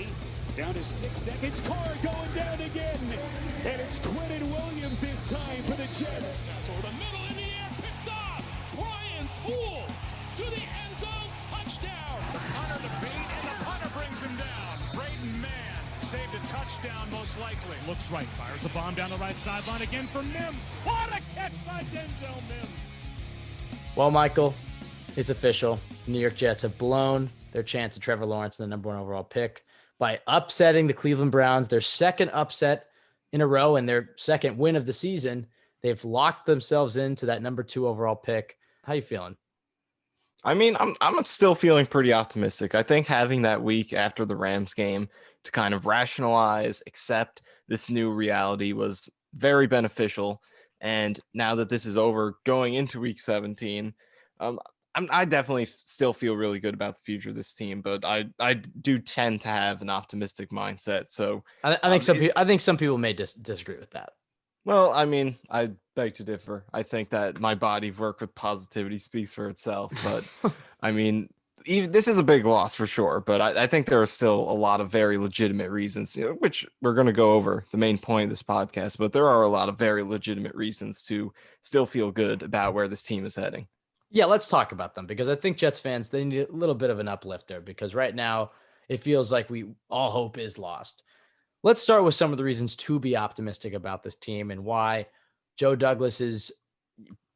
penalty. Down to 6 seconds. Carr going down again. And it's Quentin Williams this time for the Jets. Toward the middle in the air, picked off. Brian Poole to the end zone, touchdown. The punter to beat, and the punter brings him down. Braden Mann saved a touchdown, most likely. Looks right, fires a bomb down the right sideline again for Mims. What a catch by Denzel Mims. Well, Michael, it's official. The New York Jets have blown their chance at Trevor Lawrence, the number 1 overall pick, by upsetting the Cleveland Browns, their second upset in a row and their second win of the season. They've locked themselves into that number 2 overall pick. How you feeling? I mean, I'm still feeling pretty optimistic. I think having that week after the Rams game to kind of rationalize, accept this new reality was very beneficial. And now that this is over, going into week 17, I definitely still feel really good about the future of this team, but I do tend to have an optimistic mindset. So I think some people may disagree with that. Well, I mean, I beg to differ. I think that my body of work with positivity speaks for itself. But I mean, this is a big loss for sure. But I think there are still a lot of very legitimate reasons, which we're going to go over the main point of this podcast. But there are a lot of very legitimate reasons to still feel good about where this team is heading. Yeah, let's talk about them, because I think Jets fans, they need a little bit of an uplift there, because right now it feels like all hope is lost. Let's start with some of the reasons to be optimistic about this team and why Joe Douglas's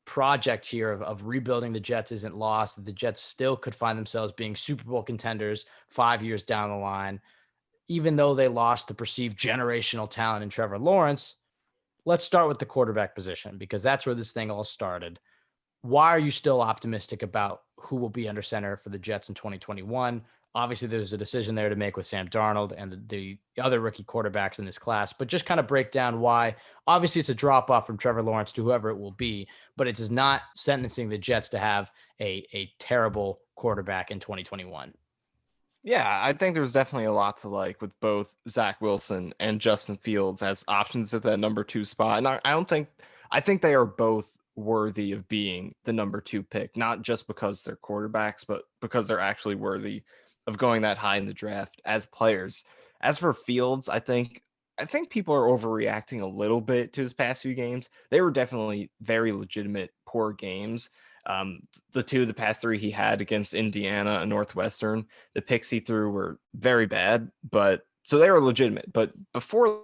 project here of rebuilding the Jets isn't lost, that the Jets still could find themselves being Super Bowl contenders 5 years down the line, even though they lost the perceived generational talent in Trevor Lawrence. Let's start with the quarterback position, because that's where this thing all started. Why are you still optimistic about who will be under center for the Jets in 2021? Obviously, there's a decision there to make with Sam Darnold and the other rookie quarterbacks in this class, but just kind of break down why. Obviously, it's a drop-off from Trevor Lawrence to whoever it will be, but it is not sentencing the Jets to have a terrible quarterback in 2021. Yeah, I think there's definitely a lot to like with both Zach Wilson and Justin Fields as options at that number 2 spot. And I think they are both worthy of being the number 2 pick, not just because they're quarterbacks, but because they're actually worthy of going that high in the draft as players. As for Fields, I think people are overreacting a little bit to his past few games. They were definitely very legitimate poor games. The past 3 he had against Indiana and Northwestern, the picks he threw were very bad, but so they were legitimate. But before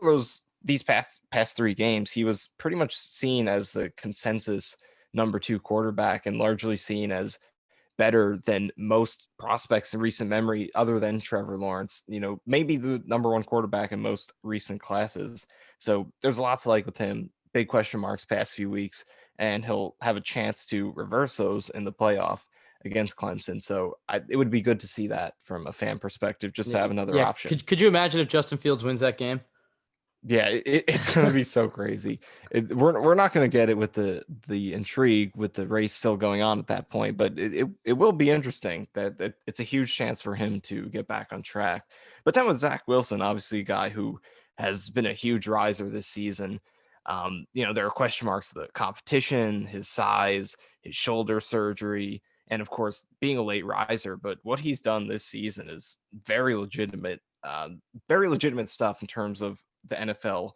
these past 3 games, he was pretty much seen as the consensus number 2 quarterback and largely seen as better than most prospects in recent memory, other than Trevor Lawrence, maybe the number 1 quarterback in most recent classes. So there's a lot to like with him. Big question marks past few weeks, and he'll have a chance to reverse those in the playoff against Clemson. So it would be good to see that from a fan perspective, just to have another option. Could you imagine if Justin Fields wins that game? Yeah, it's going to be so crazy. We're not going to get it with the intrigue with the race still going on at that point, but it will be interesting that it's a huge chance for him to get back on track. But then with Zach Wilson, obviously a guy who has been a huge riser this season. There are question marks of the competition, his size, his shoulder surgery, and of course being a late riser. But what he's done this season is very legitimate stuff in terms of the NFL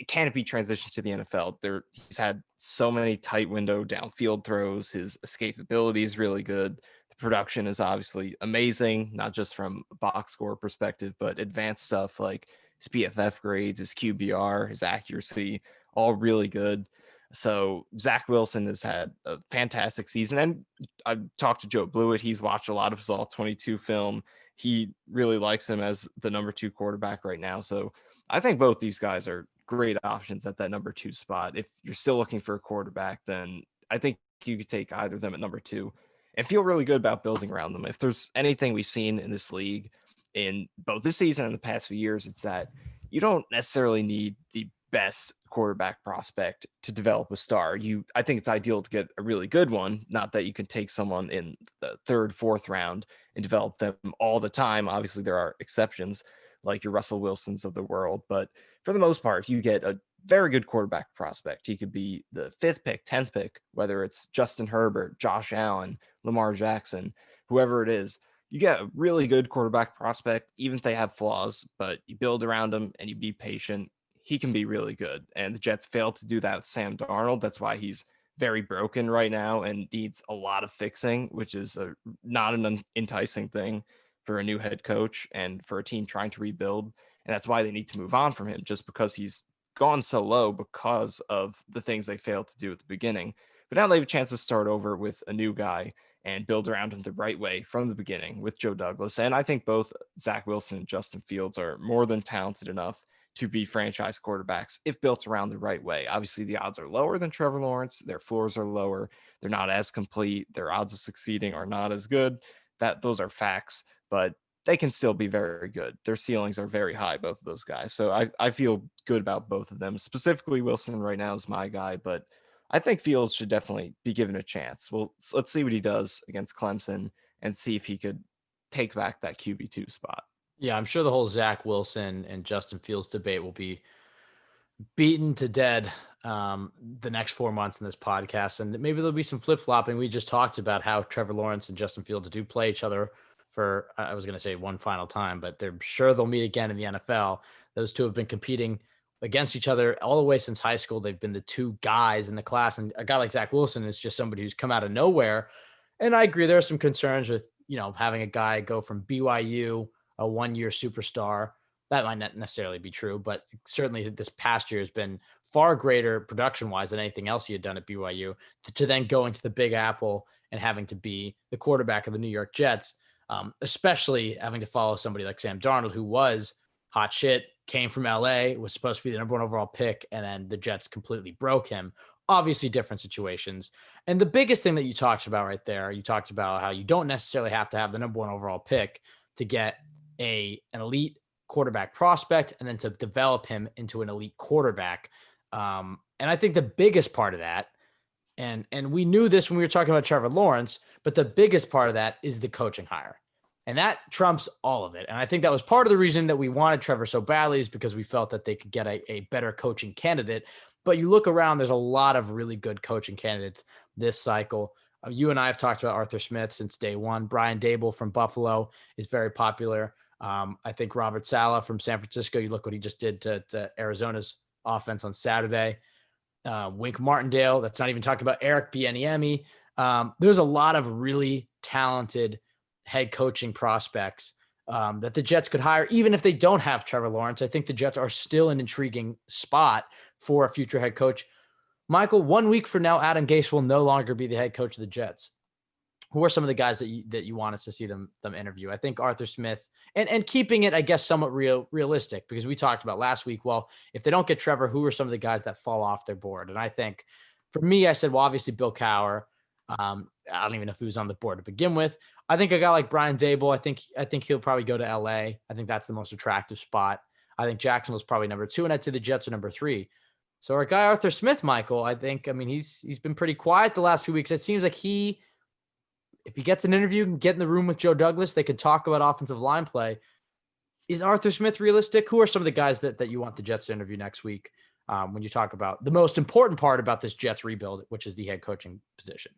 canopy transition to the NFL. He's had so many tight window downfield throws. His escapability is really good. The production is obviously amazing, not just from a box score perspective, but advanced stuff like his PFF grades, his QBR, his accuracy, all really good. So Zach Wilson has had a fantastic season. And I've talked to Joe Blewett. He's watched a lot of his all-22 film. He really likes him as the number 2 quarterback right now. So I think both these guys are great options at that number 2 spot. If you're still looking for a quarterback, then I think you could take either of them at number 2 and feel really good about building around them. If there's anything we've seen in this league in both this season and the past few years, it's that you don't necessarily need the best quarterback prospect to develop a star. I think it's ideal to get a really good one, not that you can take someone in the 3rd, 4th round and develop them all the time. Obviously there are exceptions like your Russell Wilsons of the world, but for the most part, if you get a very good quarterback prospect, he could be the 5th pick, 10th pick, whether it's Justin Herbert, Josh Allen, Lamar Jackson, whoever it is. you get a really good quarterback prospect, even if they have flaws, but you build around them and you be patient, he can be really good. And the Jets failed to do that with Sam Darnold. That's why he's very broken right now and needs a lot of fixing, which is not an enticing thing for a new head coach and for a team trying to rebuild. And that's why they need to move on from him, just because he's gone so low because of the things they failed to do at the beginning. But now they have a chance to start over with a new guy and build around him the right way from the beginning with Joe Douglas. And I think both Zach Wilson and Justin Fields are more than talented enough to be franchise quarterbacks if built around the right way. Obviously, the odds are lower than Trevor Lawrence. Their floors are lower. They're not as complete. Their odds of succeeding are not as good. Those are facts, but they can still be very good. Their ceilings are very high, both of those guys. So I feel good about both of them. Specifically, Wilson right now is my guy, but I think Fields should definitely be given a chance. Well, let's see what he does against Clemson and see if he could take back that QB2 spot. Yeah, I'm sure the whole Zach Wilson and Justin Fields debate will be beaten to dead the next 4 months in this podcast. And maybe there'll be some flip-flopping. We just talked about how Trevor Lawrence and Justin Fields do play each other for, I was going to say one final time, but they're sure they'll meet again in the NFL. Those two have been competing against each other all the way since high school. They've been the two guys in the class. And a guy like Zach Wilson is just somebody who's come out of nowhere. And I agree, there are some concerns with, having a guy go from BYU, a one-year superstar. That might not necessarily be true, but certainly this past year has been far greater production-wise than anything else he had done at BYU, to then go into the Big Apple and having to be the quarterback of the New York Jets, especially having to follow somebody like Sam Darnold, who was hot shit, came from LA, was supposed to be the number one overall pick, and then the Jets completely broke him. Obviously different situations. And the biggest thing that you talked about right there, you talked about how you don't necessarily have to have the number one overall pick to get an elite quarterback prospect and then to develop him into an elite quarterback. And I think the biggest part of that, and we knew this when we were talking about Trevor Lawrence, but the biggest part of that is the coaching hire. And that trumps all of it. And I think that was part of the reason that we wanted Trevor so badly, is because we felt that they could get a better coaching candidate. But you look around, there's a lot of really good coaching candidates this cycle. You and I have talked about Arthur Smith since day one. Brian Dable from Buffalo is very popular. I think Robert Saleh from San Francisco, you look what he just did to Arizona's offense on Saturday. Wink Martindale, that's not even talking about Eric Bieniemy. There's a lot of really talented head coaching prospects that the Jets could hire, even if they don't have Trevor Lawrence. I think the Jets are still an intriguing spot for a future head coach. Michael, 1 week from now, Adam Gase will no longer be the head coach of the Jets. Who are some of the guys that you want us to see them interview? I think Arthur Smith, and keeping it, I guess, somewhat realistic, because we talked about last week, well, if they don't get Trevor, who are some of the guys that fall off their board? And I think for me, I said, well, obviously Bill Cowher. I don't even know if he was on the board to begin with. I think a guy like Brian Dable, I think he'll probably go to LA. I think that's the most attractive spot. I think Jacksonville's probably number 2, and I'd say the Jets are number 3. So our guy Arthur Smith, Michael, he's been pretty quiet the last few weeks. It seems like if he gets an interview and get in the room with Joe Douglas, they can talk about offensive line play. Is Arthur Smith realistic? Who are some of the guys that you want the Jets to interview next week when you talk about the most important part about this Jets rebuild, which is the head coaching position?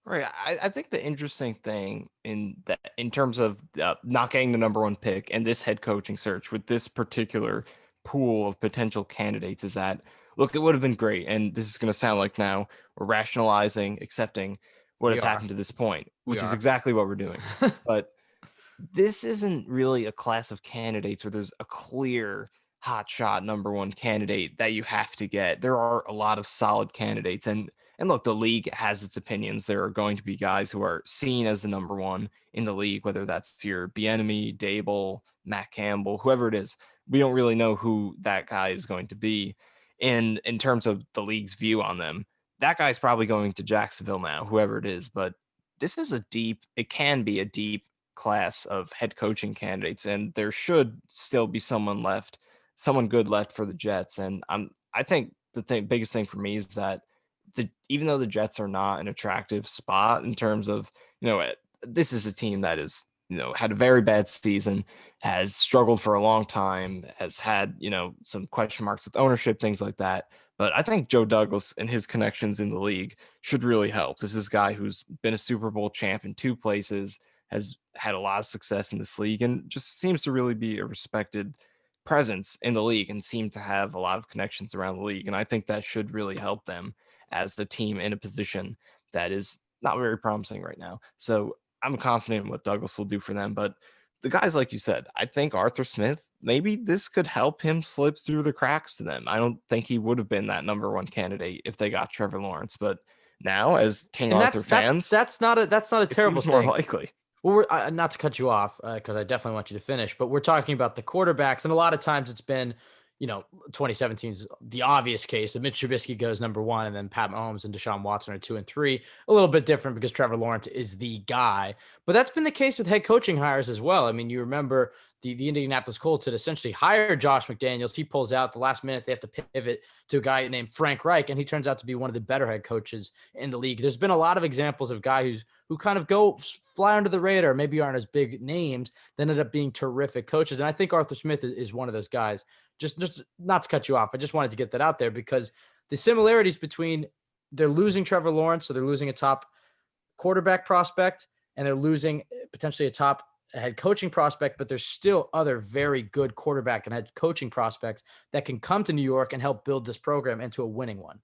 Right. I think the interesting thing in terms of not getting the number 1 pick and this head coaching search with this particular pool of potential candidates is that, look, it would have been great. And this is going to sound like now we're rationalizing, accepting what has happened to this point, which is exactly what we're doing. But this isn't really a class of candidates where there's a clear hotshot number 1 candidate that you have to get. There are a lot of solid candidates. And look, the league has its opinions. There are going to be guys who are seen as the number 1 in the league, whether that's your Bieniemy, Dable, Matt Campbell, whoever it is. We don't really know who that guy is going to be. And in terms of the league's view on them, that guy's probably going to Jacksonville now, whoever it is. But this is it can be a deep class of head coaching candidates, and there should still be someone good left for the Jets. And I think the biggest thing for me is that even though the Jets are not an attractive spot in terms of, this is a team that is, had a very bad season, has struggled for a long time, has had, some question marks with ownership, things like that. But I think Joe Douglas and his connections in the league should really help. This is a guy who's been a Super Bowl champ in 2 places, has had a lot of success in this league and just seems to really be a respected presence in the league and seem to have a lot of connections around the league. And I think that should really help them as the team in a position that is not very promising right now. So I'm confident in what Douglas will do for them. But the guys, like you said, I think Arthur Smith, maybe this could help him slip through the cracks to them. I don't think he would have been that number one candidate if they got Trevor Lawrence. But now, as King And Arthur fans, that's not a it terrible seems more thing. likely. Well, we're not to cut you off because I definitely want you to finish, but we're talking about the quarterbacks, and a lot of times it's been, 2017's the obvious case. That Mitch Trubisky goes number one, and then Pat Mahomes and Deshaun Watson are 2 and 3. A little bit different because Trevor Lawrence is the guy, but that's been the case with head coaching hires as well. I mean, you remember the Indianapolis Colts had essentially hired Josh McDaniels. He pulls out the last minute. They have to pivot to a guy named Frank Reich, and he turns out to be one of the better head coaches in the league. There's been a lot of examples of guys who kind of go fly under the radar, maybe aren't as big names, then end up being terrific coaches. And I think Arthur Smith is one of those guys. Just not to cut you off, I just wanted to get that out there because the similarities between they're losing Trevor Lawrence, so they're losing a top quarterback prospect, and they're losing potentially a top head coaching prospect, but there's still other very good quarterback and head coaching prospects that can come to New York and help build this program into a winning one.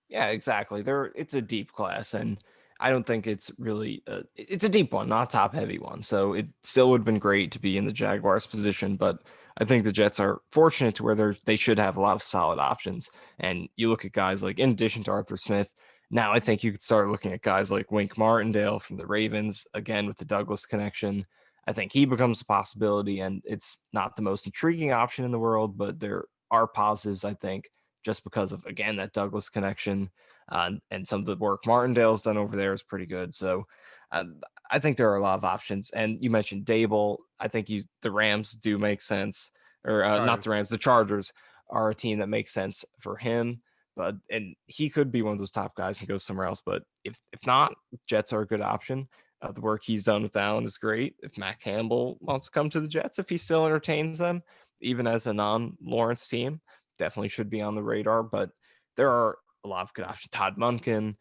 Yeah, exactly. It's a deep class, and I don't think it's really it's a deep one, not top heavy one. So it still would have been great to be in the Jaguars position, but I think the Jets are fortunate to where they should have a lot of solid options. And you look at guys like, in addition to Arthur Smith, now I think you could start looking at guys like Wink Martindale from the Ravens, again with the Douglas connection. I think he becomes a possibility, and it's not the most intriguing option in the world, but there are positives, I think, just because of, again, that Douglas connection. And some of the work Martindale's done over there is pretty good. So I think there are a lot of options. And you mentioned Dable. I think the Rams do make sense, or not the Rams, the Chargers are a team that makes sense for him. And he could be one of those top guys and go somewhere else. But if not, Jets are a good option. The work he's done with Allen is great. If Matt Campbell wants to come to the Jets, if he still entertains them, even as a non-Lawrence team, definitely should be on the radar. But there are a lot of good options. Todd Monken,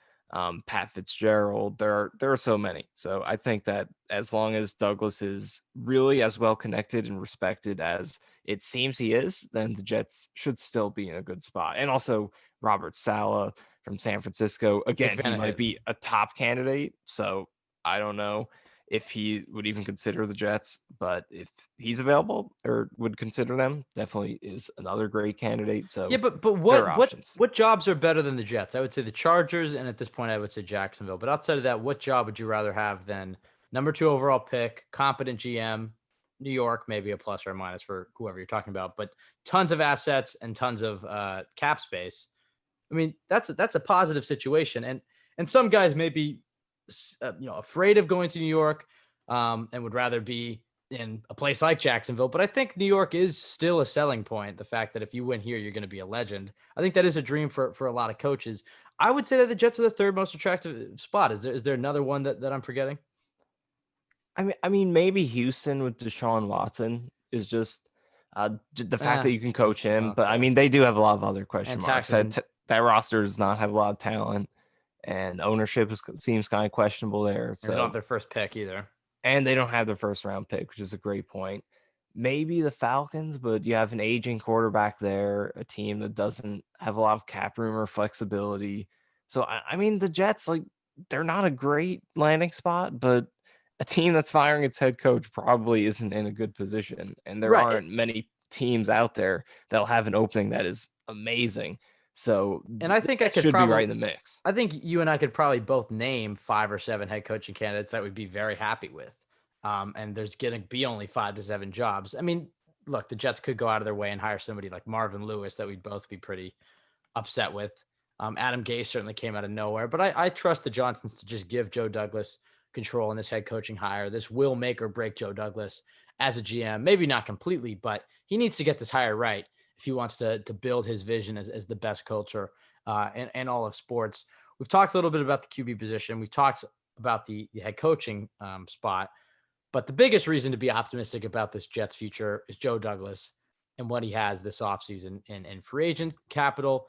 Pat Fitzgerald. There are so many. So I think that as long as Douglas is really as well connected and respected as it seems he is, then the Jets should still be in a good spot. And also Robert Saleh from San Francisco. Again, he might be a top candidate. So I don't know if he would even consider the Jets, but if he's available or would consider them, definitely is another great candidate. So yeah, but what jobs are better than the Jets? I would say the Chargers, and at this point, I would say Jacksonville. But outside of that, what job would you rather have than number 2 overall pick, competent GM, New York, maybe a plus or a minus for whoever you're talking about, but tons of assets and tons of cap space. I mean, that's a positive situation, and some guys may be afraid of going to New York and would rather be in a place like Jacksonville. But I think New York is still a selling point. The fact that if you win here, you're going to be a legend. I think that is a dream for a lot of coaches. I would say that the Jets are the third most attractive spot. Is there another one that I'm forgetting? I mean, maybe Houston with Deshaun Watson is just the fact that you can coach him. But I mean, they do have a lot of other question marks. That roster does not have a lot of talent, and ownership seems kind of questionable there. So they don't have their first pick either. And they don't have their first round pick, which is a great point. Maybe the Falcons, but you have an aging quarterback there, a team that doesn't have a lot of cap room or flexibility. So, I mean, the Jets, they're not a great landing spot, but a team that's firing its head coach probably isn't in a good position. And there aren't many teams out there that'll have an opening that is amazing. So, and I think I could be right in the mix. I think you and I could probably both name 5 or 7 head coaching candidates that we'd be very happy with. And there's going to be only 5 to 7 jobs. I mean, look, the Jets could go out of their way and hire somebody like Marvin Lewis that we'd both be pretty upset with. Adam Gase certainly came out of nowhere, but I trust the Johnsons to just give Joe Douglas control in this head coaching hire. This will make or break Joe Douglas as a GM. Maybe not completely, but he needs to get this hire right if he wants to build his vision as the best culture in all of sports. We've talked a little bit about the QB position. We've talked about the head coaching spot, but the biggest reason to be optimistic about this Jets future is Joe Douglas and what he has this offseason in free agent capital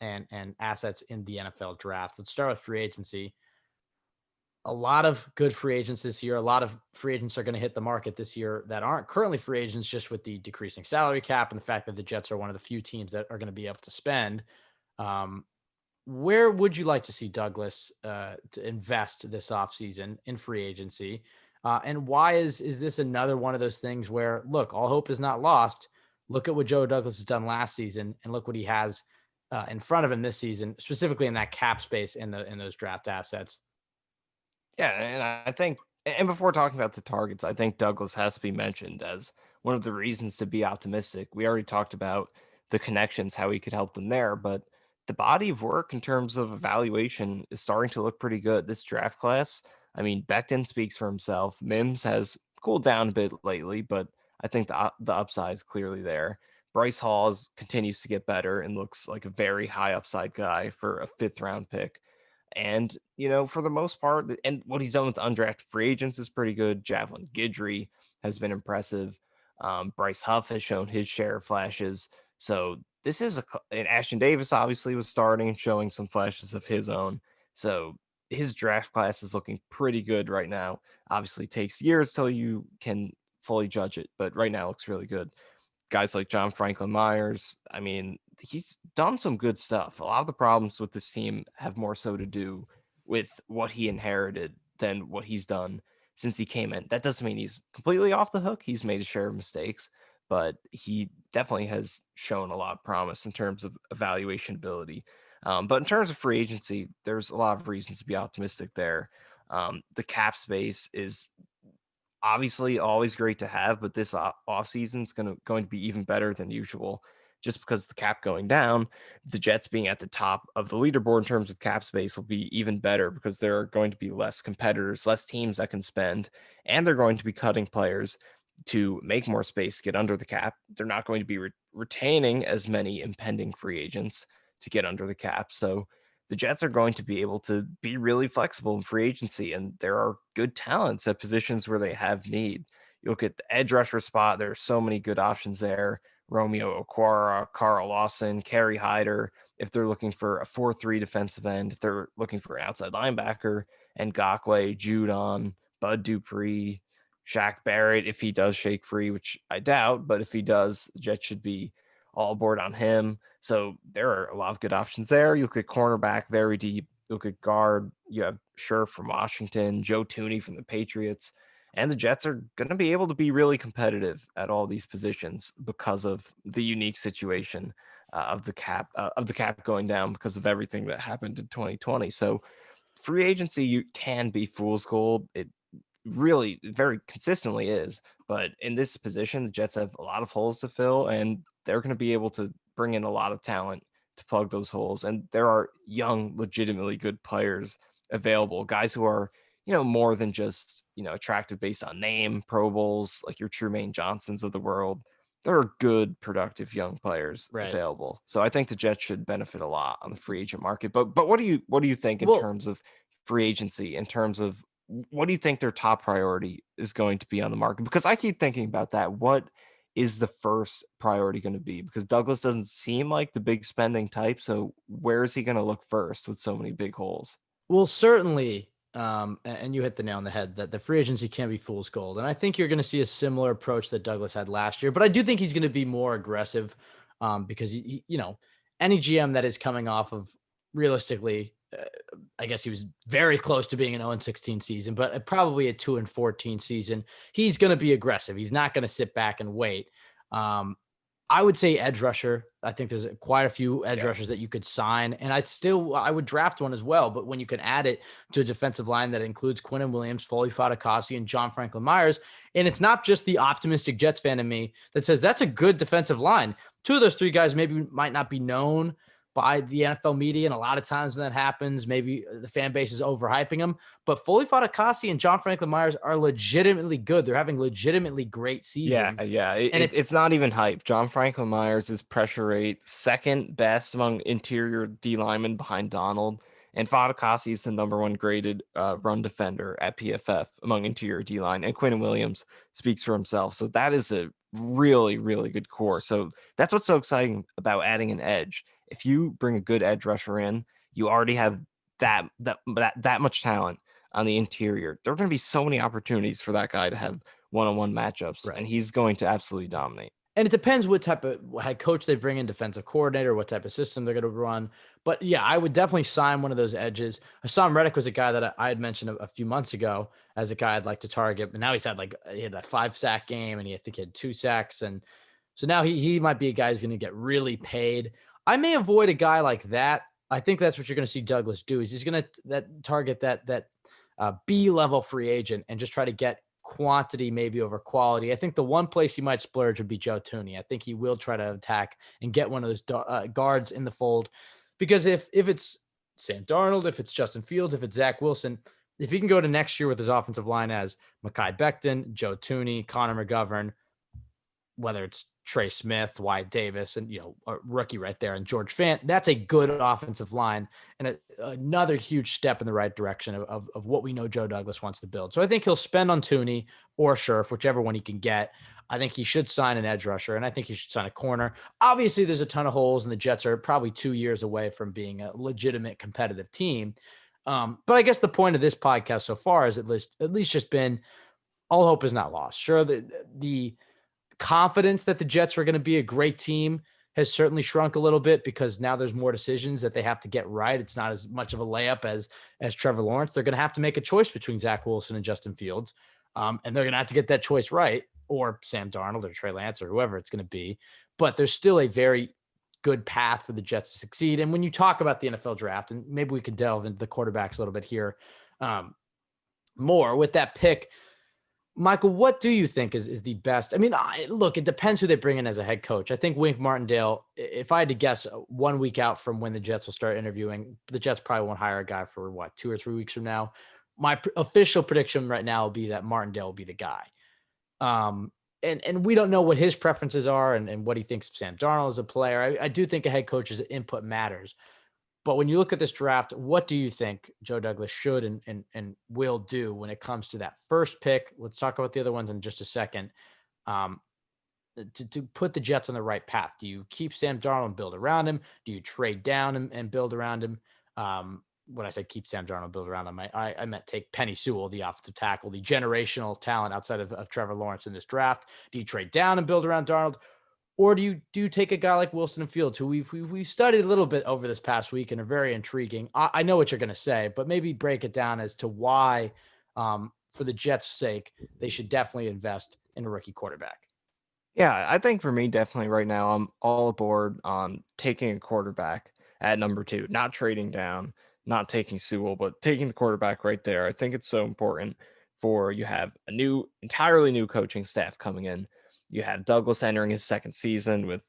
and assets in the NFL draft. Let's start with free agency. a lot of good free agents this year. A lot of free agents are going to hit the market this year that aren't currently free agents, just with the decreasing salary cap and the fact that the Jets are one of the few teams that are going to be able to spend. Um, where would you like to see Douglas to invest this offseason in free agency? And why is this another one of those things where, look, all hope is not lost. Look at what Joe Douglas has done last season, and look what he has in front of him this season, specifically in that cap space and in those draft assets. Yeah, and I think, and before talking about the targets, I think Douglas has to be mentioned as one of the reasons to be optimistic. We already talked about the connections, how he could help them there, but the body of work in terms of evaluation is starting to look pretty good. This draft class, I mean, Becton speaks for himself. Mims has cooled down a bit lately, but I think the upside is clearly there. Bryce Hall continues to get better and looks like a very high upside guy for a 5th round pick. And, for the most part, and what he's done with undrafted free agents is pretty good. Javelin Guidry has been impressive. Bryce Huff has shown his share of flashes. So this is and Ashton Davis obviously was starting and showing some flashes of his own. So his draft class is looking pretty good right now. Obviously takes years till you can fully judge it, but right now it looks really good. Guys like John Franklin Myers, I mean, he's done some good stuff. A lot of the problems with this team have more so to do with what he inherited than what he's done since he came in. That doesn't mean he's completely off the hook. He's made a share of mistakes, but he definitely has shown a lot of promise in terms of evaluation ability. But in terms of free agency, there's a lot of reasons to be optimistic there. The cap space is obviously always great to have, but this offseason is going to be even better than usual just because the cap going down. The Jets being at the top of the leaderboard in terms of cap space will be even better because there are going to be less competitors, less teams that can spend, and they're going to be cutting players to make more space, get under the cap. They're not going to be retaining as many impending free agents to get under the cap. So the Jets are going to be able to be really flexible in free agency, and there are good talents at positions where they have need. You look at the edge rusher spot, there are so many good options there. Romeo Okwara, Carl Lawson, Kerry Hyder, if they're looking for a 4-3 defensive end, if they're looking for an outside linebacker, and Ngakwe, Judon, Bud Dupree, Shaq Barrett, if he does shake free, which I doubt, but if he does, the Jets should be all aboard on him. So there are a lot of good options there. You look at cornerback, very deep. You look at guard, you have Scherf from Washington, Joe Tooney from the Patriots. And the Jets are going to be able to be really competitive at all these positions because of the unique situation of the cap going down because of everything that happened in 2020. So free agency, you can be fool's gold. It really very consistently is. But in this position, the Jets have a lot of holes to fill, and they're going to be able to bring in a lot of talent to plug those holes. And there are young, legitimately good players available, guys who are, more than just, attractive based on name, Pro Bowls, like your Trumaine Johnsons of the world. There are good, productive young players Right. available. So I think the Jets should benefit a lot on the free agent market. But what do you think in Well, terms of free agency, in terms of what do you think their top priority is going to be on the market? Because I keep thinking about that. What is the first priority going to be? Because Douglas doesn't seem like the big spending type. So where is he going to look first with so many big holes? Well, certainly, and you hit the nail on the head that the free agency can be fool's gold. And I think you're going to see a similar approach that Douglas had last year, but I do think he's going to be more aggressive because, any GM that is coming off of realistically, I guess he was very close to being an 0-16 season, but probably a 2-14 season. Would going to be aggressive. He's not going to sit back and wait. I would say edge rusher. I think there's quite a few edge rushers that you could sign, and I would draft one as well. But when you can add it to a defensive line that includes Quinnen Williams, Foley Fatukasi, and John Franklin Myers, and it's not just the optimistic Jets fan in me that says that's a good defensive line. Two of those three guys maybe might not be known by the NFL media, and a lot of times when that happens, maybe the fan base is overhyping them. But Foley Fatukasi and John Franklin Myers are legitimately good. They're having legitimately great seasons. Yeah. And It's not even hype. John Franklin Myers is pressure rate second best among interior D linemen behind Donald. And Fatukasi is the number one graded run defender at PFF among interior D line. And Quinnen Williams speaks for himself. So that is a really, really good core. So that's what's so exciting about adding an edge. If you bring a good edge rusher in, you already have that much talent on the interior. There are going to be so many opportunities for that guy to have one-on-one matchups, Right. and he's going to absolutely dominate. And it depends what type of head coach they bring in, defensive coordinator, what type of system they're going to run. But yeah, I would definitely sign one of those edges. Hassan Reddick was a guy that I had mentioned a few months ago as a guy I'd like to target. But now he had that 5-sack game, and I think he had 2 sacks. And so now he might be a guy who's going to get really paid. I may avoid a guy like that. I think that's what you're going to see Douglas do. Is he's going to target that B-level free agent and just try to get quantity maybe over quality. I think the one place he might splurge would be Joe Thuney. I think he will try to attack and get one of those guards in the fold, because if it's Sam Darnold, if it's Justin Fields, if it's Zach Wilson, if he can go to next year with his offensive line as Mekhi Becton, Joe Thuney, Connor McGovern, whether it's Trey Smith, Wyatt Davis, and, a rookie right there, and George Fant, that's a good offensive line and another huge step in the right direction of what we know Joe Douglas wants to build. So I think he'll spend on Thuney or Scherf, whichever one he can get. I think he should sign an edge rusher, and I think he should sign a corner. Obviously, there's a ton of holes, and the Jets are probably 2 years away from being a legitimate competitive team. But I guess the point of this podcast so far is at least just been all hope is not lost. Sure, the confidence that the Jets are going to be a great team has certainly shrunk a little bit, because now there's more decisions that they have to get right. It's not as much of a layup as Trevor Lawrence. They're going to have to make a choice between Zach Wilson and Justin Fields. And they're going to have to get that choice right, or Sam Darnold or Trey Lance or whoever it's going to be. But there's still a very good path for the Jets to succeed. And when you talk about the NFL draft, and maybe we could delve into the quarterbacks a little bit here more with that pick, Michael, what do you think is the best? I mean, look, it depends who they bring in as a head coach. I think Wink Martindale, if I had to guess 1 week out from when the Jets will start interviewing, the Jets probably won't hire a guy for 2 or 3 weeks from now. My official prediction right now will be that Martindale will be the guy. And we don't know what his preferences are and what he thinks of Sam Darnold as a player. I do think a head coach's input matters. But when you look at this draft, what do you think Joe Douglas should and will do when it comes to that first pick? Let's talk about the other ones in just a second. To put the Jets on the right path, do you keep Sam Darnold and build around him? Do you trade down and build around him? When I said keep Sam Darnold and build around him, I meant take Penny Sewell, the offensive tackle, the generational talent outside of Trevor Lawrence in this draft. Do you trade down and build around Darnold? Or do you take a guy like Wilson and Fields, who we've studied a little bit over this past week and are very intriguing? I know what you're going to say, but maybe break it down as to why, for the Jets' sake, they should definitely invest in a rookie quarterback. Yeah, I think for me, definitely right now, I'm all aboard on taking a quarterback at number 2, not trading down, not taking Sewell, but taking the quarterback right there. I think it's so important for you have a entirely new coaching staff coming in. You have Douglas entering his second season with,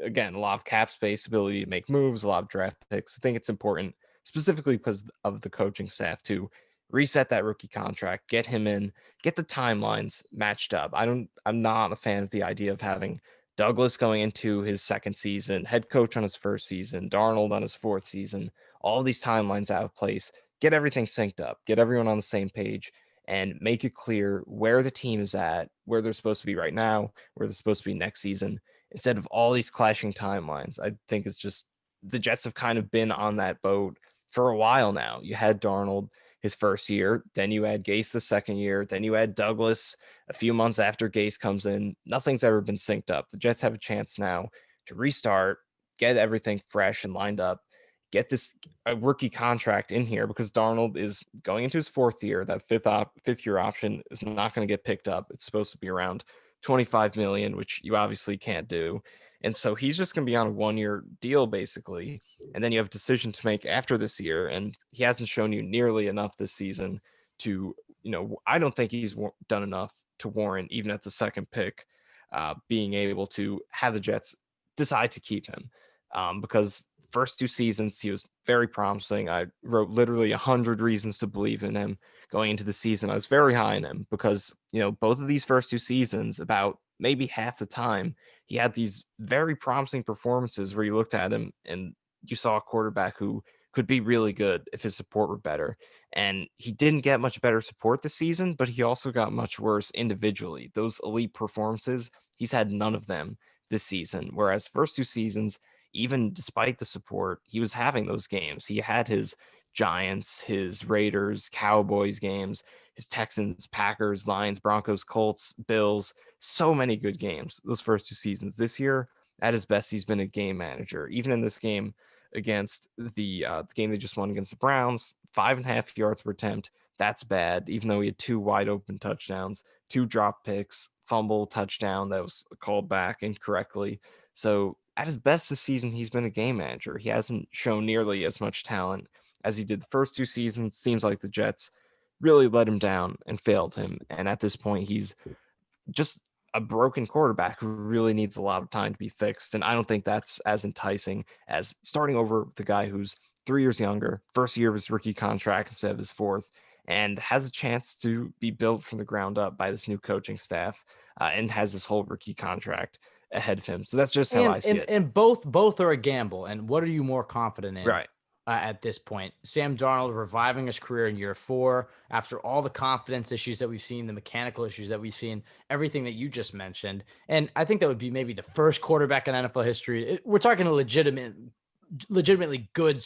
again, a lot of cap space, ability to make moves, a lot of draft picks. I think it's important, specifically because of the coaching staff, to reset that rookie contract, get him in, get the timelines matched up. I'm not a fan of the idea of having Douglas going into his second season, head coach on his first season, Darnold on his fourth season, all these timelines out of place, get everything synced up, get everyone on the same page, and make it clear where the team is at, where they're supposed to be right now, where they're supposed to be next season, instead of all these clashing timelines. I think it's just the Jets have kind of been on that boat for a while now. You had Darnold his first year, then you had Gase the second year, then you had Douglas a few months after Gase comes in. Nothing's ever been synced up. The Jets have a chance now to restart, get everything fresh and lined up, get a rookie contract in here, because Darnold is going into his fourth year. That fifth year option is not going to get picked up. It's supposed to be around $25 million, which you obviously can't do. And so he's just going to be on a 1-year deal, basically. And then you have a decision to make after this year. And he hasn't shown you nearly enough this season to, I don't think he's done enough to warrant, even at the second pick, being able to have the Jets decide to keep him. Because first 2 seasons, he was very promising. I wrote literally 100 reasons to believe in him going into the season. I was very high in him because, both of these first 2 seasons, about maybe half the time, he had these very promising performances where you looked at him and you saw a quarterback who could be really good if his support were better. And he didn't get much better support this season, but he also got much worse individually. Those elite performances, he's had none of them this season. Whereas first 2 seasons, even despite the support, he was having those games. He had his Giants, his Raiders, Cowboys games, his Texans, Packers, Lions, Broncos, Colts, Bills, so many good games those first 2 seasons. This year, at his best, he's been a game manager. Even in this game against the game they just won against the Browns, 5.5 yards per attempt. That's bad, even though he had 2 wide open touchdowns, 2 drop picks, fumble, touchdown that was called back incorrectly. So at his best this season, he's been a game manager. He hasn't shown nearly as much talent as he did the first 2 seasons. Seems like the Jets really let him down and failed him. And at this point, he's just a broken quarterback who really needs a lot of time to be fixed. And I don't think that's as enticing as starting over with the guy who's 3 years younger, first year of his rookie contract instead of his fourth, and has a chance to be built from the ground up by this new coaching staff, and has this whole rookie contract ahead of him. So that's just how I see it. And both are a gamble. And what are you more confident in? Right. At this point, Sam Darnold reviving his career in year 4 after all the confidence issues that we've seen, the mechanical issues that we've seen, everything that you just mentioned. And I think that would be maybe the first quarterback in NFL history. We're talking a legitimately good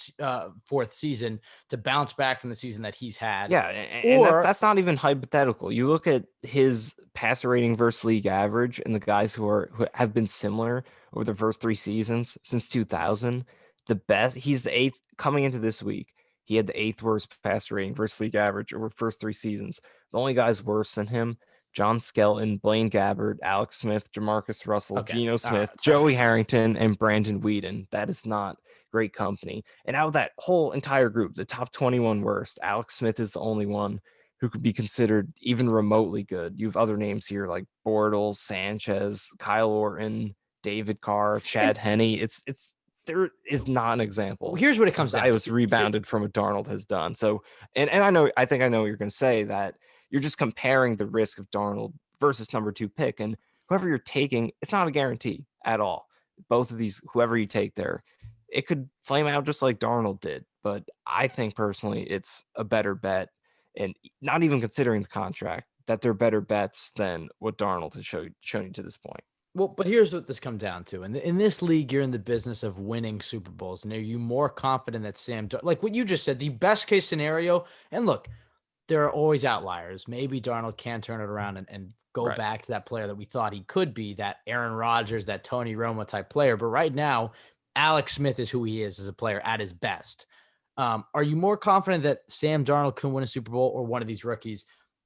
fourth season to bounce back from the season that he's had. Yeah, and that's not even hypothetical. You look at his passer rating versus league average and the guys who have been similar over the first 3 seasons since 2000. The best, he's the 8th coming into this week. He had the 8th worst passer rating versus league average over the first 3 seasons. The only guys worse than him: John Skelton, Blaine Gabbert, Alex Smith, Jamarcus Russell, Geno Smith, Joey Harrington, and Brandon Whedon. That is not great company. And out of that whole entire group, the top 21 worst, Alex Smith is the only one who could be considered even remotely good. You have other names here like Bortles, Sanchez, Kyle Orton, David Carr, Chad Henne. There is not an example. Well, here's what it comes down to. I was rebounded from what Darnold has done. So, and I think I know what you're going to say, that you're just comparing the risk of Darnold versus number 2 pick, and whoever you're taking, it's not a guarantee at all. Both of these, whoever you take there, it could flame out just like Darnold did. But I think personally, it's a better bet, and not even considering the contract, that they're better bets than what Darnold has shown you to this point. Well, but here's what this comes down to. In this league, you're in the business of winning Super Bowls. And are you more confident that like what you just said, the best case scenario, and look, there are always outliers. Maybe Darnold can turn it around and go back to that player that we thought he could be, that Aaron Rodgers, that Tony Romo type player. But right now, Alex Smith is who he is as a player at his best. Are you more confident that Sam Darnold can win a Super Bowl, or one of these rookies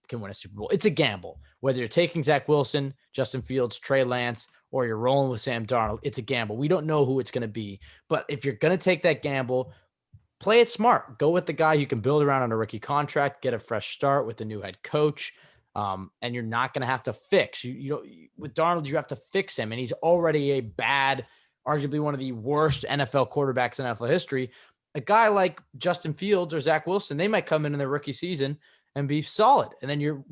can win a Super Bowl? It's a gamble. Whether you're taking Zach Wilson, Justin Fields, Trey Lance, or you're rolling with Sam Darnold, it's a gamble. We don't know who it's going to be. But if you're going to take that gamble, play it smart. Go with the guy you can build around on a rookie contract, get a fresh start with a new head coach, and you're not going to have to fix. With Darnold, you have to fix him, and he's already a bad, arguably one of the worst NFL quarterbacks in NFL history. A guy like Justin Fields or Zach Wilson, they might come in their rookie season and be solid, and then you're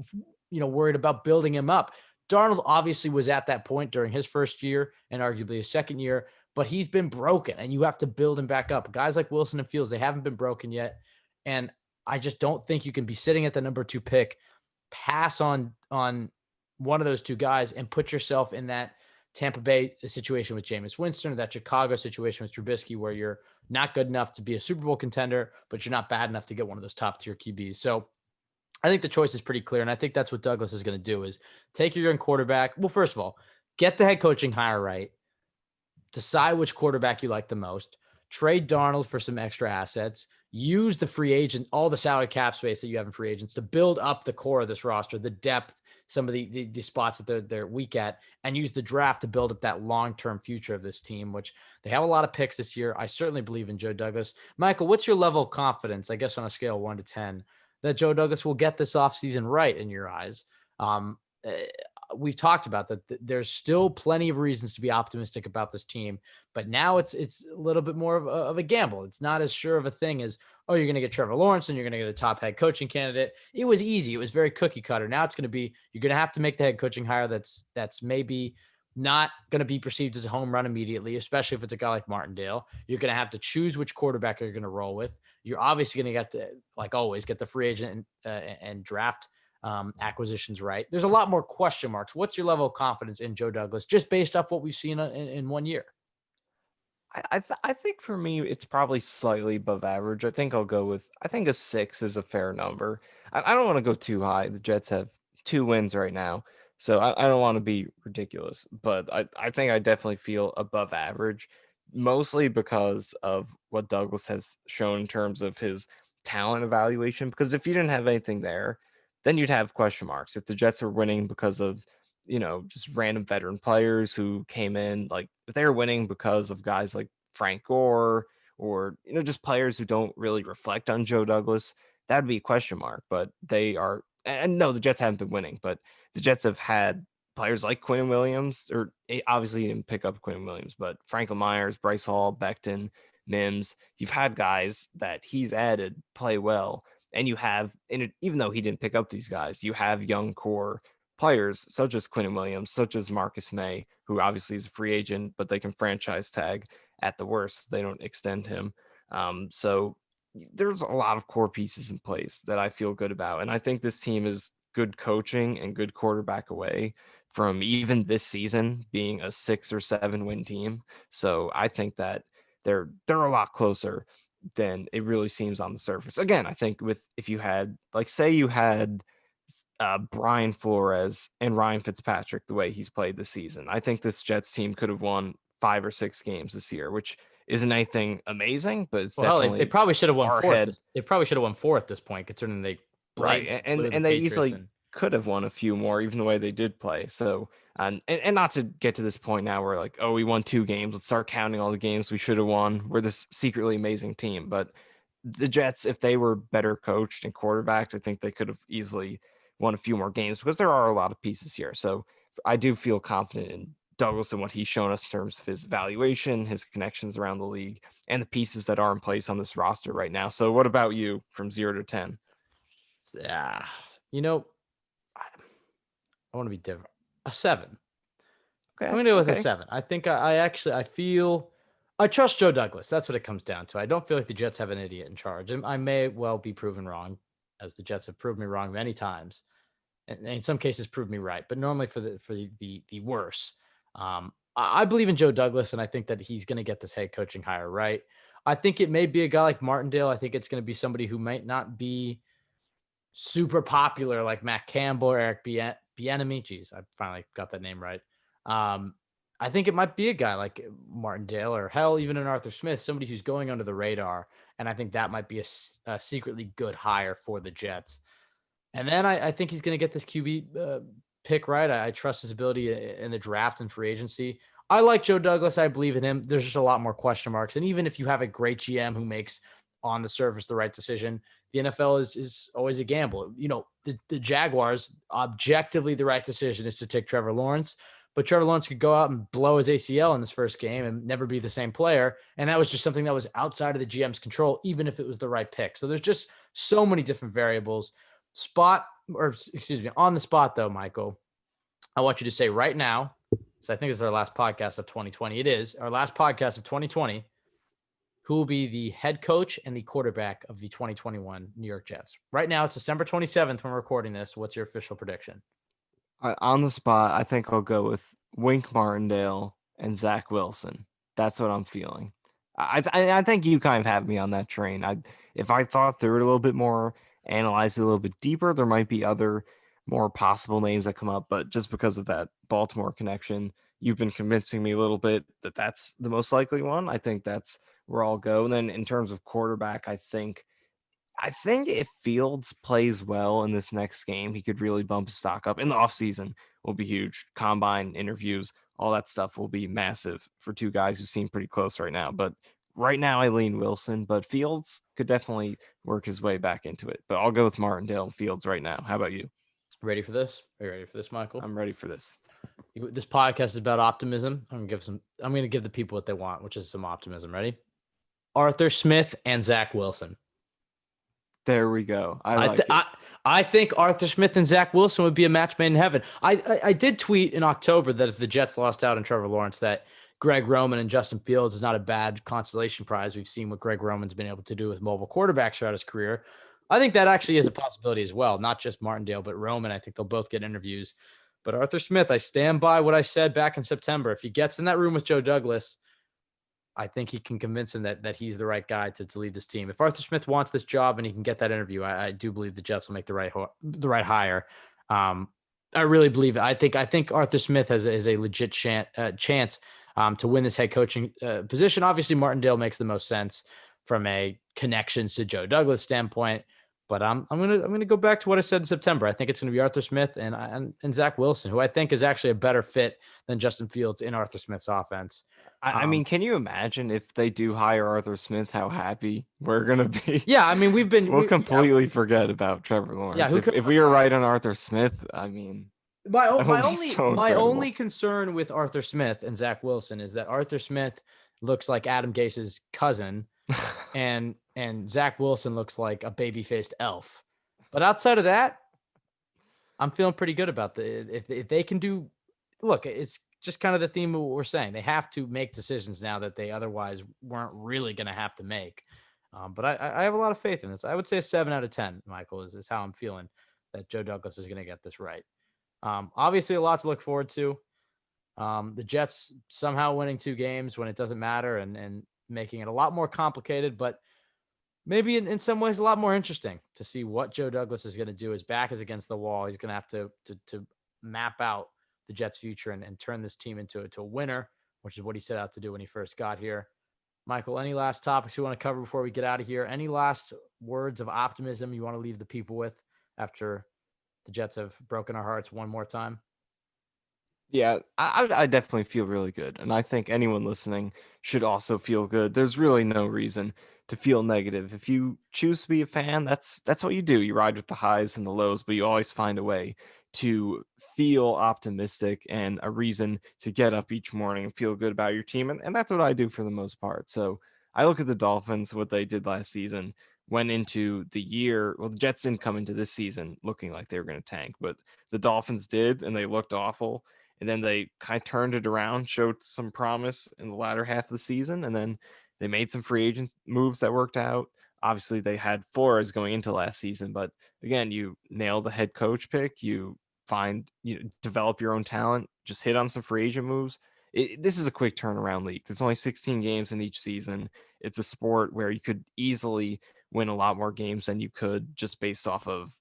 worried about building him up. Darnold obviously was at that point during his first year and arguably his second year, but he's been broken, and you have to build him back up. Guys like Wilson and Fields, they haven't been broken yet, and I just don't think you can be sitting at the number 2 pick, pass on one of those 2 guys, and put yourself in that Tampa Bay situation with Jameis Winston, or that Chicago situation with Trubisky, where you're not good enough to be a Super Bowl contender, but you're not bad enough to get one of those top tier QBs. So I think the choice is pretty clear, and I think that's what Douglas is going to do, is take your young quarterback. Well, first of all, get the head coaching hire right. Decide which quarterback you like the most. Trade Darnold for some extra assets. Use the free agent, all the salary cap space that you have in free agents, to build up the core of this roster, the depth, some of the spots that they're weak at, and use the draft to build up that long-term future of this team, which they have a lot of picks this year. I certainly believe in Joe Douglas. Michael, what's your level of confidence, I guess on a scale of 1 to 10, that Joe Douglas will get this offseason right in your eyes? We've talked about that. There's still plenty of reasons to be optimistic about this team, but now it's a little bit more of a gamble. It's not as sure of a thing as, oh, you're going to get Trevor Lawrence and you're going to get a top head coaching candidate. It was easy. It was very cookie cutter. Now it's going to be, you're going to have to make the head coaching hire that's maybe not going to be perceived as a home run immediately, especially if it's a guy like Martindale. You're going to have to choose which quarterback you're going to roll with. You're obviously going to get to, like always, get the free agent and draft acquisitions right. There's a lot more question marks. What's your level of confidence in Joe Douglas, just based off what we've seen in 1 year? I think for me it's probably slightly above average. I think a 6 is a fair number. I don't want to go too high. The Jets have 2 wins right now, so I don't want to be ridiculous. But I think I definitely feel above average, mostly because of what Douglas has shown in terms of his talent evaluation. Because if you didn't have anything there, then you'd have question marks. If the Jets are winning because of just random veteran players who came in. Like if they were winning because of guys like Frank Gore or, just players who don't really reflect on Joe Douglas, that'd be a question mark. But they are, and no, the Jets haven't been winning, but the Jets have had players like Quinn Williams, or obviously he didn't pick up Quinn Williams, but Franklin Myers, Bryce Hall, Becton, Mims. You've had guys that he's added play well. And you have, even though he didn't pick up these guys, you have young core players such as Quinn Williams, such as Marcus May, who obviously is a free agent, but they can franchise tag at the worst. They don't extend him. So there's a lot of core pieces in place that I feel good about. And I think this team is good coaching and good quarterback away from even this season being a 6 or 7 win team. So I think that they're a lot closer than it really seems on the surface. Again, I think if you had, like, say you had Brian Flores and Ryan Fitzpatrick the way he's played this season, I think this Jets team could have won 5 or 6 games this year, which isn't anything amazing, but it's definitely They probably should have won far fourth. ahead. They probably should have won fourth at this point, considering they Right, and they easily could have won a few more, even the way they did play. So, and not to get to this point now where like, oh, we won 2 games, let's start counting all the games we should have won. We're this secretly amazing team, but the Jets, if they were better coached and quarterbacked, I think they could have easily won a few more games because there are a lot of pieces here. So I do feel confident in Douglas and what he's shown us in terms of his evaluation, his connections around the league, and the pieces that are in place on this roster right now. So what about you from 0 to 10? Yeah, I want to be different. A 7. Okay, I'm gonna go with a 7. I think I feel I trust Joe Douglas. That's what it comes down to. I don't feel like the Jets have an idiot in charge. And I may well be proven wrong, as the Jets have proved me wrong many times, and in some cases proved me right. But normally for the worse. I believe in Joe Douglas, and I think that he's going to get this head coaching hire right. I think it may be a guy like Martindale. I think it's going to be somebody who might not be super popular like Matt Campbell or Eric Bieniemy. Jeez, I finally got that name right. I think it might be a guy like Martindale or hell, even an Arthur Smith, somebody who's going under the radar. And I think that might be a secretly good hire for the Jets. And then I think he's going to get this QB pick right. I trust his ability in the draft and free agency. I like Joe Douglas. I believe in him. There's just a lot more question marks. And even if you have a great GM who makes on the surface the right decision, the NFL is always a gamble. The Jaguars, objectively, the right decision is to take Trevor Lawrence. But Trevor Lawrence could go out and blow his ACL in his first game and never be the same player. And that was just something that was outside of the GM's control, even if it was the right pick. So there's just so many different variables. On the spot, though, Michael, I want you to say right now, so I think it's our last podcast of 2020. It is our last podcast of 2020. Who will be the head coach and the quarterback of the 2021 New York Jets? Right now, it's December 27th when we're recording this. What's your official prediction? On the spot, I think I'll go with Wink Martindale and Zach Wilson. That's what I'm feeling. I think you kind of have me on that train. If I thought through it a little bit more, analyzed it a little bit deeper, there might be other more possible names that come up. But just because of that Baltimore connection, you've been convincing me a little bit that that's the most likely one. I think that's where I'll go. And then in terms of quarterback, I think if Fields plays well in this next game, he could really bump his stock up. In the offseason will be huge. Combine, interviews, all that stuff will be massive for 2 guys who seem pretty close right now. But right now I lean Wilson, but Fields could definitely work his way back into it. But I'll go with Martindale and Fields right now. How about you? Ready for this? Are you ready for this, Michael? I'm ready for this. This podcast is about optimism. I'm going to give the people what they want, which is some optimism. Ready? Arthur Smith and Zach Wilson. There we go. I think Arthur Smith and Zach Wilson would be a match made in heaven. I did tweet in October that if the Jets lost out on Trevor Lawrence, that Greg Roman and Justin Fields is not a bad consolation prize. We've seen what Greg Roman's been able to do with mobile quarterbacks throughout his career. I think that actually is a possibility as well. Not just Martindale, but Roman. I think they'll both get interviews. But Arthur Smith, I stand by what I said back in September. If he gets in that room with Joe Douglas, I think he can convince him that he's the right guy to lead this team. If Arthur Smith wants this job and he can get that interview, I do believe the Jets will make the right hire. I really believe it. I think Arthur Smith has a legit chance to win this head coaching position. Obviously, Martindale makes the most sense from a connections to Joe Douglas standpoint. But I'm gonna go back to what I said in September. I think it's gonna be Arthur Smith and Zach Wilson, who I think is actually a better fit than Justin Fields in Arthur Smith's offense. I mean, can you imagine if they do hire Arthur Smith, how happy we're gonna be? Yeah, I mean, we'll completely forget about Trevor Lawrence. Yeah, if we were right on Arthur Smith, I mean, my so only concern with Arthur Smith and Zach Wilson is that Arthur Smith looks like Adam Gase's cousin, and Zach Wilson looks like a baby-faced elf. But outside of that, I'm feeling pretty good about if they can do. Look, it's just kind of the theme of what we're saying. They have to make decisions now that they otherwise weren't really going to have to make. But I have a lot of faith in this. I would say a 7 out of 10, Michael, is how I'm feeling that Joe Douglas is going to get this right. Obviously, a lot to look forward to. The Jets somehow winning 2 games when it doesn't matter and making it a lot more complicated, but maybe in some ways a lot more interesting to see what Joe Douglas is going to do. His back is against the wall. He's going to have to map out the Jets' future and turn this team into a winner, which is what he set out to do when he first got here. Michael, any last topics you want to cover before we get out of here? Any last words of optimism you want to leave the people with after the Jets have broken our hearts one more time? Yeah, I definitely feel really good. And I think anyone listening should also feel good. There's really no reason to feel negative. If you choose to be a fan, that's what you do. You ride with the highs and the lows, but you always find a way to feel optimistic and a reason to get up each morning and feel good about your team. And that's what I do for the most part. So I look at the Dolphins, what they did last season, went into the year. Well, the Jets didn't come into this season looking like they were going to tank, but the Dolphins did, and they looked awful. And then they kind of turned it around, showed some promise in the latter half of the season, and then they made some free agent moves that worked out. Obviously, they had Flores going into last season, but again, you nail the head coach pick, you develop your own talent, just hit on some free agent moves. This is a quick turnaround league. There's only 16 games in each season. It's a sport where you could easily win a lot more games than you could just based off of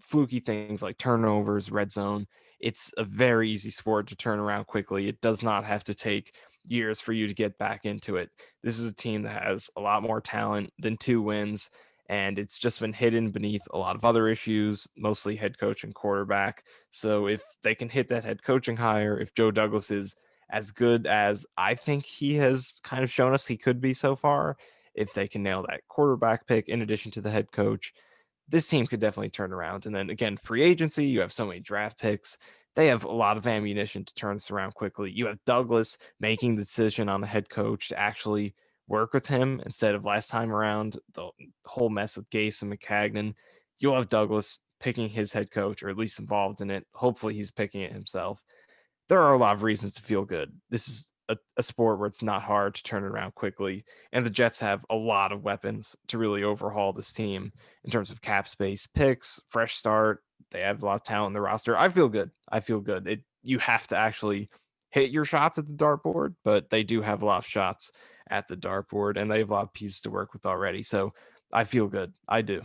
fluky things like turnovers, red zone. It's a very easy sport to turn around quickly. It does not have to take years for you to get back into it. This is a team that has a lot more talent than 2 wins, and it's just been hidden beneath a lot of other issues, mostly head coach and quarterback. So if they can hit that head coaching hire, if Joe Douglas is as good as I think he has kind of shown us he could be so far, if they can nail that quarterback pick in addition to the head coach, this team could definitely turn around. And then again, free agency, you have so many draft picks. They have a lot of ammunition to turn this around quickly. You have Douglas making the decision on the head coach to actually work with him instead of last time around, the whole mess with Gase and McCagnon. You'll have Douglas picking his head coach, or at least involved in it. Hopefully he's picking it himself. There are a lot of reasons to feel good. This is a sport where it's not hard to turn it around quickly. And the Jets have a lot of weapons to really overhaul this team in terms of cap space, picks, fresh start. They have a lot of talent in the roster. I feel good. You have to actually hit your shots at the dartboard, but they do have a lot of shots at the dartboard, and they have a lot of pieces to work with already. So I feel good. I do.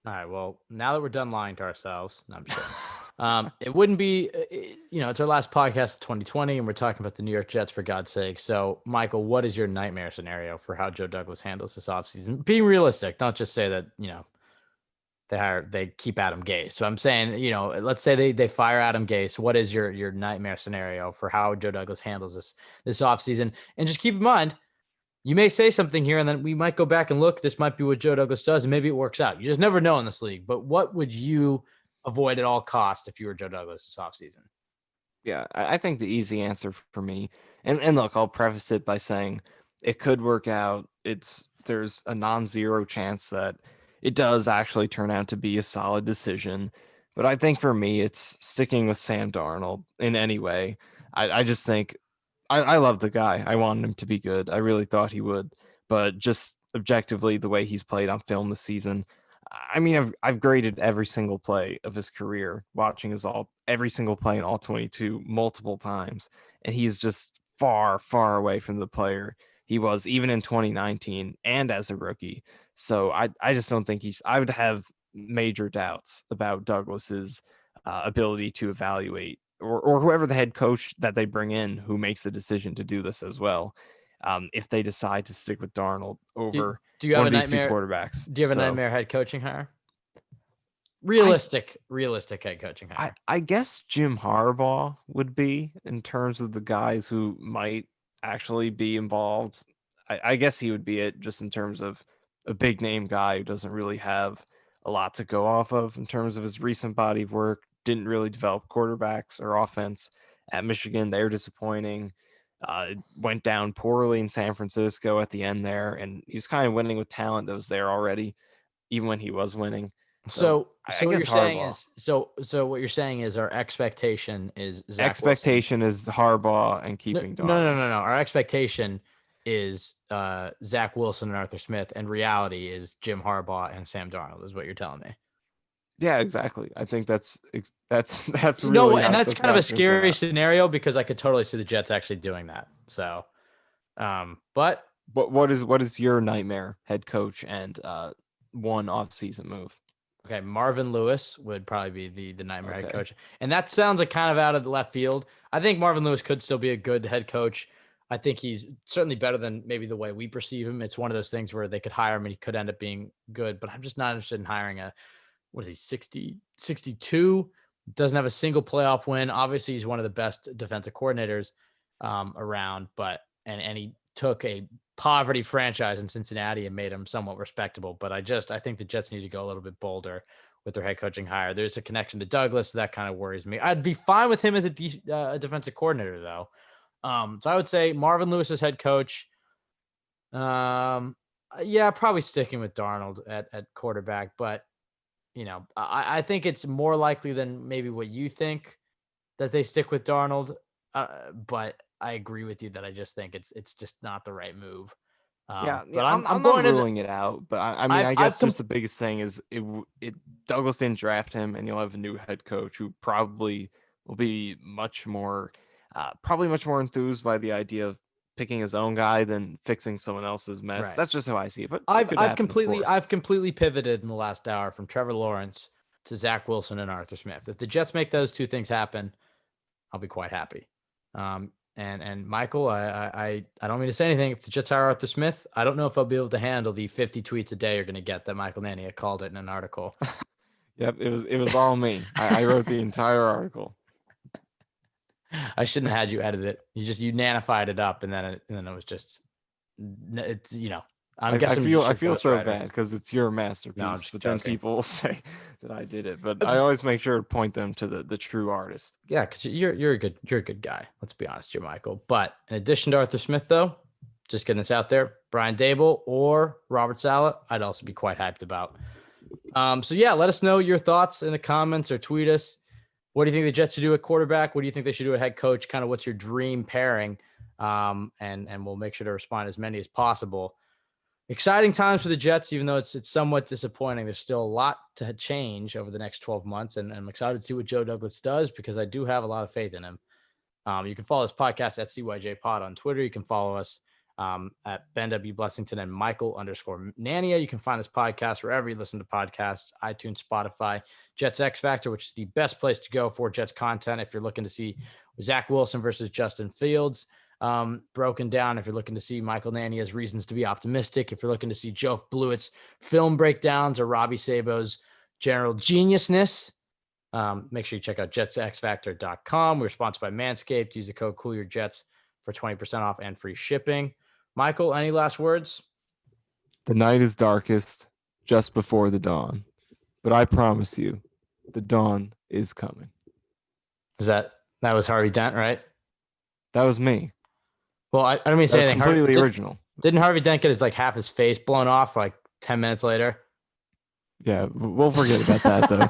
All right. Well, now that we're done lying to ourselves, no, I'm just kidding. It wouldn't be, it's our last podcast of 2020, and we're talking about the New York Jets, for God's sake. So, Michael, what is your nightmare scenario for how Joe Douglas handles this offseason? Being realistic, don't just say that, they keep Adam Gase. So I'm saying, let's say they fire Adam Gase. What is your nightmare scenario for how Joe Douglas handles this offseason? And just keep in mind, you may say something here and then we might go back and look. This might be what Joe Douglas does, and maybe it works out. You just never know in this league. But what would you avoid at all costs if you were Joe Douglas this offseason? Yeah, I think the easy answer for me, and look, I'll preface it by saying it could work out. There's a non-zero chance that it does actually turn out to be a solid decision. But I think for me, it's sticking with Sam Darnold in any way. I just think I love the guy. I wanted him to be good. I really thought he would. But just objectively, the way he's played on film this season, I mean, I've graded every single play of his career, watching every single play in all 22 multiple times, and he's just far, far away from the player he was even in 2019 and as a rookie. So I just don't think I would have major doubts about Douglas's ability to evaluate or whoever the head coach that they bring in who makes the decision to do this as well. If they decide to stick with Darnold over do you have one a of these two nightmare quarterbacks. Do you have a nightmare head coaching hire? Realistic head coaching hire. I guess Jim Harbaugh would be, in terms of the guys who might actually be involved. I guess he would be it, just in terms of a big name guy who doesn't really have a lot to go off of in terms of his recent body of work. Didn't really develop quarterbacks or offense at Michigan. They were disappointing. It went down poorly in San Francisco at the end there, and he was kind of winning with talent that was there already, even when he was winning. So I what guess you're saying Harbaugh. is so what you're saying is our expectation is Zach Expectation is Harbaugh and Wilson. keeping No, Darnold. no. Our expectation is Zach Wilson and Arthur Smith, and reality is Jim Harbaugh and Sam Darnold. Is what you're telling me? Yeah, exactly. I think that's You really know, and that's that's kind of how a it's gonna turn scary out. scenario because I could totally see the Jets actually doing that. So, but What is your nightmare head coach and one off-season move? okay, Marvin Lewis would probably be the nightmare head Okay. coach. And that sounds like kind of out of the left field. I think Marvin Lewis could still be a good head coach. I think he's certainly better than maybe the way we perceive him. It's one of those things where they could hire him and he could end up being good, but I'm just not interested in hiring what is he, 60, 62? Doesn't have a single playoff win. Obviously, he's one of the best defensive coordinators around, and he took a poverty franchise in Cincinnati and made them somewhat respectable. But I think the Jets need to go a little bit bolder with their head coaching hire. There's a connection to Douglas, so that kind of worries me. I'd be fine with him as a defensive coordinator, though. So I would say Marvin Lewis as head coach. Yeah, probably sticking with Darnold at quarterback, but I think it's more likely than maybe what you think that they stick with Darnold. But I agree with you that I just think it's just not the right move. But I'm not going ruling it out, but I mean, I guess I've just the biggest thing is it Douglas didn't draft him, and you'll have a new head coach who probably will be much more enthused by the idea of picking his own guy than fixing someone else's mess. Right. That's just how I see it. But I've completely pivoted in the last hour from Trevor Lawrence to Zach Wilson and Arthur Smith. If the Jets make those two things happen, I'll be quite happy. And Michael, I don't mean to say anything. If the Jets hire Arthur Smith, I don't know if I'll be able to handle the 50 tweets a day you're going to get that Michael Nania called it in an article. Yep, it was all me. I wrote the entire article. I shouldn't have had you edit it. You nanified it up, and then it was just it's I'm guessing I feel so bad because it's your masterpiece. No, I'm just but joking. then people will say that I did it. But I always make sure to point them to the true artist. Yeah, because you're a good guy. Let's be honest here, Michael. But in addition to Arthur Smith, though, just getting this out there, Brian Dable or Robert Saleh, I'd also be quite hyped about. So yeah, let us know your thoughts in the comments or tweet us. What do you think the Jets should do at quarterback? What do you think they should do at head coach? Kind of what's your dream pairing? And we'll make sure to respond as many as possible. Exciting times for the Jets, even though it's somewhat disappointing. There's still a lot to change over the next 12 months, and I'm excited to see what Joe Douglas does because I do have a lot of faith in him. You can follow this podcast at CYJ Pod on Twitter. You can follow us at Ben W. Blessington and Michael_Nania. You can find this podcast wherever you listen to podcasts, iTunes, Spotify, Jets X Factor, which is the best place to go for Jets content if you're looking to see Zach Wilson versus Justin Fields broken down, if you're looking to see Michael Nania's reasons to be optimistic, if you're looking to see Joe Blewett's film breakdowns or Robbie Sabo's general geniusness, make sure you check out jetsxfactor.com. We're sponsored by Manscaped. Use the code COOLYOURJETS for 20% off and free shipping. Michael, any last words? The night is darkest just before the dawn, but I promise you, the dawn is coming. That was Harvey Dent, right? That was me. Well, I don't mean to say anything. Completely original. Didn't Harvey Dent get half his face blown off 10 minutes later? Yeah, we'll forget about that though.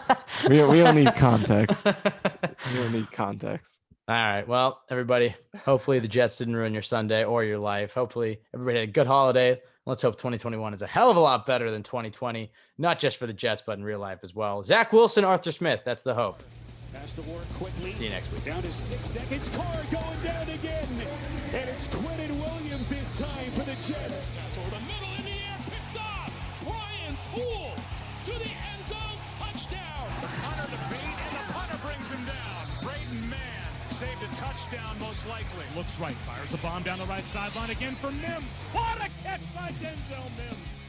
We don't need context. We don't need context. All right. Well, everybody, hopefully the Jets didn't ruin your Sunday or your life. Hopefully everybody had a good holiday. Let's hope 2021 is a hell of a lot better than 2020, not just for the Jets, but in real life as well. Zach Wilson, Arthur Smith. That's the hope. Pass the work quickly. See you next week. Down to 6 seconds. Carr going down again. And it's Quentin Williams this time for the Jets. Over the middle in the air, picked off. Brian Poole to the end zone, touchdown. The punter to beat, and the punter brings him down. Braden Mann saved a touchdown, most likely. Looks right, fires a bomb down the right sideline again for Mims. What a catch by Denzel Mims.